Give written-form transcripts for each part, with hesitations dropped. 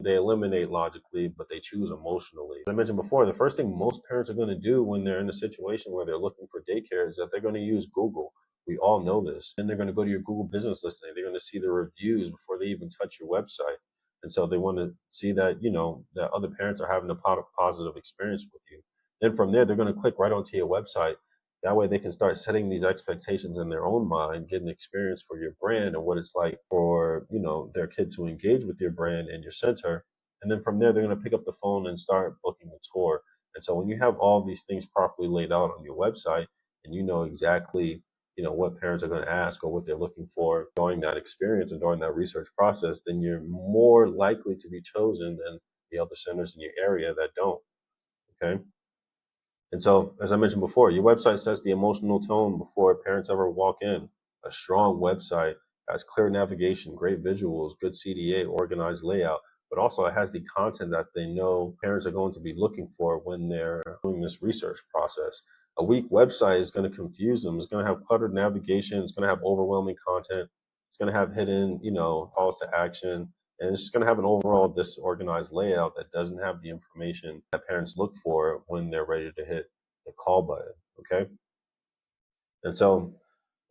They eliminate logically, but they choose emotionally. As I mentioned before, the first thing most parents are going to do when they're in a situation where they're looking for daycare is that they're going to use Google. We all know this. And they're going to go to your Google business listing. They're going to see the reviews before they even touch your website. And so they want to see that, that other parents are having a positive experience with you. Then from there, they're going to click right onto your website. That way they can start setting these expectations in their own mind, get an experience for your brand and what it's like for, their kids to engage with your brand and your center. And then from there, they're going to pick up the phone and start booking a tour. And so when you have all these things properly laid out on your website and you know exactly, what parents are going to ask or what they're looking for during that experience and during that research process, then you're more likely to be chosen than the other centers in your area that don't. Okay. And so, as I mentioned before, your website sets the emotional tone before parents ever walk in. A strong website has clear navigation, great visuals, good CDA, organized layout, but also it has the content that they know parents are going to be looking for when they're doing this research process. A weak website is going to confuse them. It's going to have cluttered navigation. It's going to have overwhelming content. It's going to have hidden, calls to action, and it's just going to have an overall disorganized layout that doesn't have the information that parents look for when they're ready to hit the call button. Okay. And so,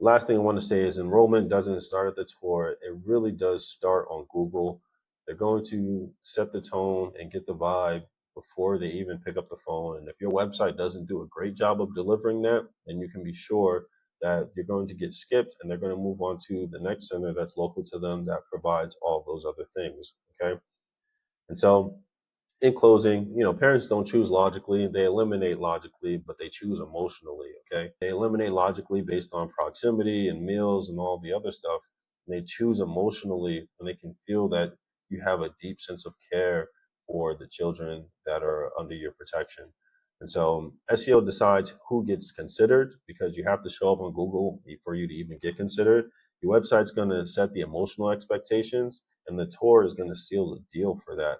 last thing I want to say is enrollment doesn't start at the tour. It really does start on Google. They're going to set the tone and get the vibe before they even pick up the phone. And if your website doesn't do a great job of delivering that, then you can be sure that you're going to get skipped and they're going to move on to the next center that's local to them that provides all those other things. Okay. And so, in closing, parents don't choose logically, they eliminate logically, but they choose emotionally. Okay. They eliminate logically based on proximity and meals and all the other stuff. And they choose emotionally when they can feel that you have a deep sense of care for the children that are under your protection. And so SEO decides who gets considered because you have to show up on Google for you to even get considered. Your website's going to set the emotional expectations, and the tour is going to seal the deal for that.